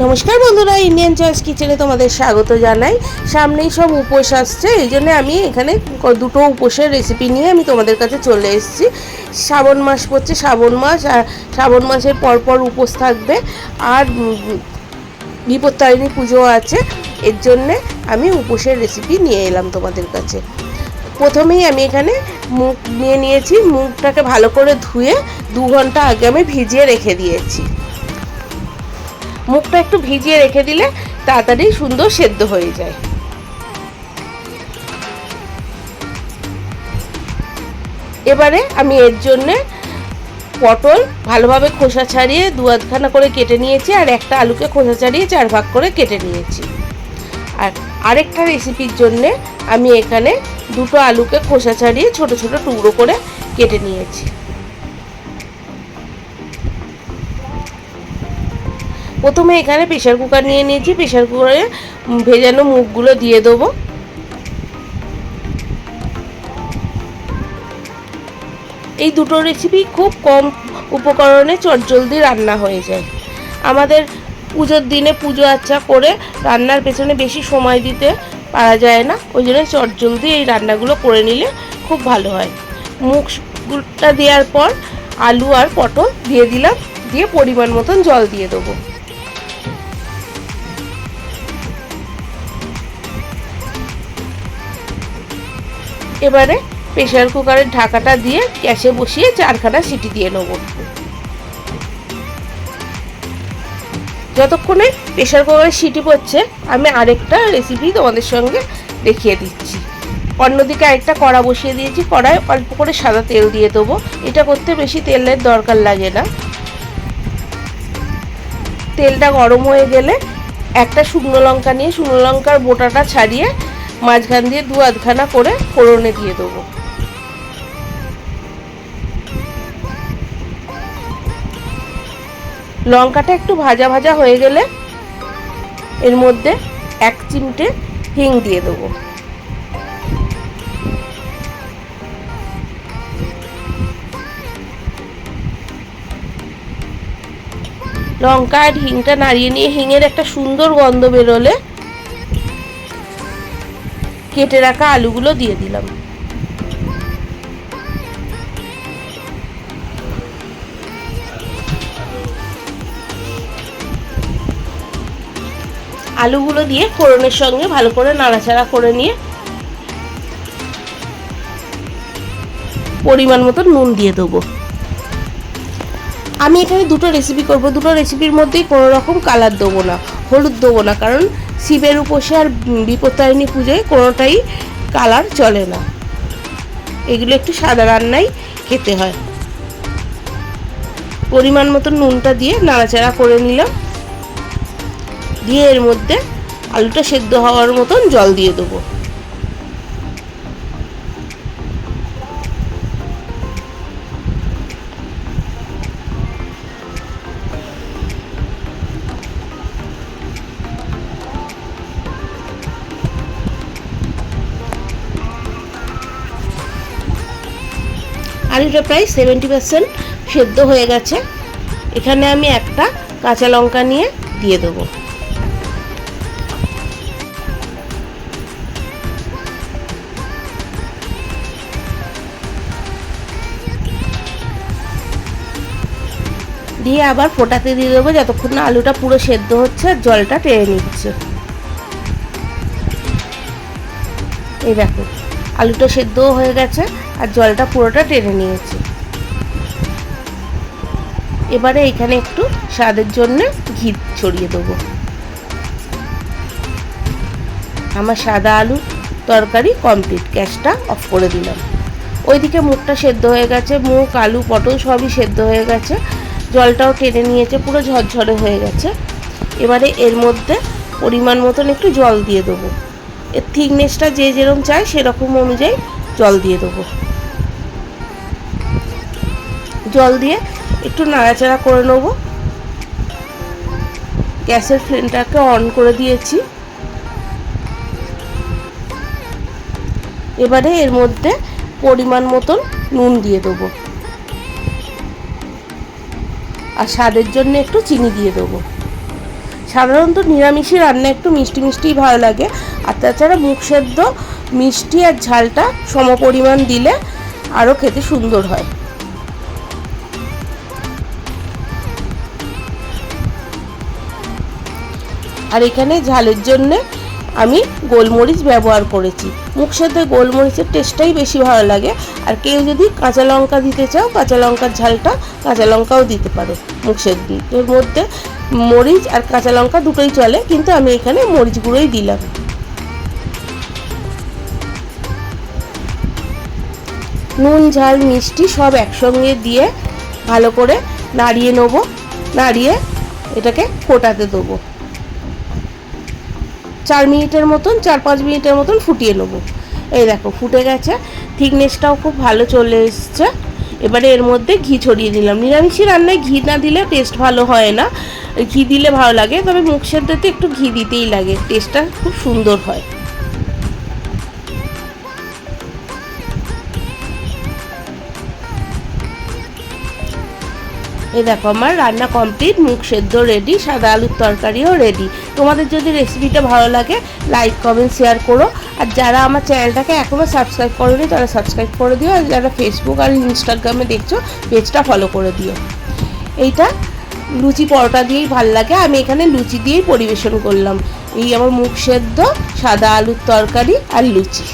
নমস্কার বন্ধুরা, Indian choice কিচেনে তোমাদের স্বাগত জানাই। সামনেই সব উপোস আসছে, এই জন্য আমি এখানে দুটো উপোসের রেসিপি নিয়ে আমি তোমাদের কাছে চলে এসেছি। শ্রাবণ মাস পড়ছে, শ্রাবণ মাস, আর শ্রাবণ মাসের পরপর উপোস থাকবে, আর বিপত্তারিণী পুজো আছে। এর জন্যে আমি উপোসের রেসিপি নিয়ে এলাম তোমাদের কাছে। প্রথমেই আমি এখানে মুগ নিয়ে নিয়েছি। মুগটাকে ভালো করে ধুয়ে 2 ঘন্টা আগে আমি ভিজিয়ে রেখে দিয়েছি। মুগটা একটু ভিজিয়ে রেখে দিলে তাড়াতাড়ি সুন্দর সেদ্ধ হয়ে যায়। এবারে আমি এর জন্যে পটল ভালোভাবে খোসা ছাড়িয়ে 2-আধখানা করে কেটে নিয়েছি, আর একটা আলুকে খোসা ছাড়িয়ে 4 ভাগ করে কেটে নিয়েছি। আর আরেকটা রেসিপির জন্যে আমি এখানে 2টো আলুকে খোসা ছাড়িয়ে ছোট ছোট টুকরো করে কেটে নিয়েছি। প্রথমে এখানে প্রেসার কুকার নিয়ে নিয়েছি। প্রেসার কুকারে ভেজানো মুগগুলো দিয়ে দেবো। এই দুটো রেসিপি খুব কম উপকরণে চটজলদি রান্না হয়ে যায়। আমাদের পুজোর দিনে পুজো আচ্ছা করে রান্নার পেছনে বেশি সময় দিতে পারা যায় না, ওই জন্য চটজলদি এই রান্নাগুলো করে নিলে খুব ভালো হয়। মুগটা দেওয়ার পর আলু আর পটল দিয়ে দিলাম, দিয়ে পরিমাণ মতন জল দিয়ে দেবো। এবারে প্রেসার কুকারের ঢাকাটা দিয়ে গ্যাসে বসিয়ে 4খানা সিটি দিয়ে নেব। যতক্ষণে প্রেসার কুকারের সিটি পড়ছে আমি আরেকটা রেসিপি তোমাদের সঙ্গে দেখিয়ে দিচ্ছি। অন্যদিকে আরেকটা কড়া বসিয়ে দিয়েছি। কড়ায় অল্প করে সাদা তেল দিয়ে দেবো। এটা করতে বেশি তেলের দরকার লাগে না। তেলটা গরম হয়ে গেলে একটা শুকনো লঙ্কা নিয়ে শুকনো লঙ্কার বোটাটা ছাড়িয়ে মাঝখান দিয়ে 2-আধখানা করে ফোড়নে দিয়ে দেবো। লঙ্কাটা একটু ভাজা ভাজা হয়ে গেলে এর মধ্যে 1 চিমটে হিং দিয়ে দেবো। লঙ্কা আর হিংটা নাড়িয়ে নিয়ে হিঙের একটা সুন্দর গন্ধ বেরোলে কেটে রাখা আলুগুলো দিয়ে দিলাম। আলুগুলো দিয়ে ফোড়নের সঙ্গে ভালো করে নাড়াচাড়া করে নিয়ে পরিমাণ মতো নুন দিয়ে দেবো। আমি এখানে দুটো রেসিপি করব। দুটো রেসিপির মধ্যেই কোনো রকম কালার দেবো না, হলুদ দেবো না, কারণ শিবের উপোসে আর বিপত্তারিণী পুজোয় কোনোটাই কালার চলে না। এগুলো একটু সাদা রান্নাই খেতে হয়। পরিমাণ মতো নুনটা দিয়ে নাড়াচাড়া করে নিলাম, দিয়ে এর মধ্যে আলুটা সেদ্ধ হওয়ার মতন জল দিয়ে দেবো। আলুটা প্রায় 70% সেদ্ধ হয়ে গেছে। এখানে আমি একটা কাঁচা লঙ্কা নিয়ে দিয়ে দেবো। দিয়ে আবার ফোটাতে দিয়ে দেবো যতক্ষণ না আলুটা পুরো সেদ্ধ হচ্ছে আর জলটা টেনে নিচ্ছে। এই দেখো আলুটা সেদ্ধও হয়ে গেছে আর জলটা পুরোটা টেনে নিয়েছে। এবারে এখানে একটু স্বাদের জন্য ঘি ছড়িয়ে দেবো। আমার সাদা আলু তরকারি কমপ্লিট। গ্যাসটা অফ করে দিলাম। ওইদিকে মুগটা সেদ্ধ হয়ে গেছে, মুগ আলু পটল সবই সেদ্ধ হয়ে গেছে, জলটাও টেনে নিয়েছে, পুরো ঝরঝরে হয়ে গেছে। এবারে এর মধ্যে পরিমাণ মতন একটু জল দিয়ে দেবো। এর থিকনেসটা যে যেরকম চায় সেরকম অনুযায়ী জল দিয়ে দেবো। জল দিয়ে একটু নাড়াচাড়া করে নেব। গ্যাসের ফ্লেমটাকে অন করে দিয়েছি। এবারে এর মধ্যে পরিমাণ মতন নুন দিয়ে দেবো, আর স্বাদের জন্য একটু চিনি দিয়ে দেবো। সাধারণত নিরামিষই রান্না একটু মিষ্টি মিষ্টিই ভালো লাগে, আর তাছাড়া মুগ সেদ্ধ মিষ্টি আর ঝালটা সমপরিমাণ দিলে আরও খেতে সুন্দর হয়। আর এখানে ঝালের জন্যে আমি গোলমরিচ ব্যবহার করেছি। মুগ সেদ্ধ গোলমরিচের টেস্টটাই বেশি ভালো লাগে। আর কেউ যদি কাঁচা লঙ্কা দিতে চাও, কাঁচা লঙ্কার ঝালটা কাঁচা লঙ্কাও দিতে পারো। মুগ সেদ্ধের মধ্যে মরিচ আর কাঁচা লঙ্কা দুটোই চলে, কিন্তু আমি এখানে মরিচ গুঁড়োই দিলাম। নুন ঝাল মিষ্টি সব একসঙ্গে দিয়ে ভালো করে নাড়িয়ে নেবো। নাড়িয়ে এটাকে ফোটাতে দেবো। 4 মিনিটের মতন, 4-5 মিনিটের মতন ফুটিয়ে নেবো। এই দেখো ফুটে গেছে, থিকনেসটাও খুব ভালো চলে এসছে। এবারে এর মধ্যে ঘি ছড়িয়ে দিলাম। নিরামিষি রান্নায় ঘি না দিলে টেস্ট ভালো হয় না, ঘি দিলে ভালো লাগে, তবে মুগ সেদ্ধতে একটু ঘি দিতেই লাগে, টেস্টটা খুব সুন্দর হয়। এই দেখো আমার রান্না কমপ্লিট, মুগ সেদ্ধ রেডি, সাদা আলুর তরকারিও রেডি। তোমাদের যদি রেসিপিটা ভালো লাগে লাইক কমেন্ট শেয়ার করো। আর যারা আমার চ্যানেলটাকে এখনও সাবস্ক্রাইব করোনি তারা সাবস্ক্রাইব করে দিও। আর যারা ফেসবুক আর ইনস্টাগ্রামে দেখছো পেজটা ফলো করে দিও। এইটা লুচি পরোটা দিয়েই ভালো লাগে, আমি এখানে লুচি দিয়েই পরিবেশন করলাম। এই আমার মুগ সেদ্ধ, সাদা আলুর তরকারি আর লুচি।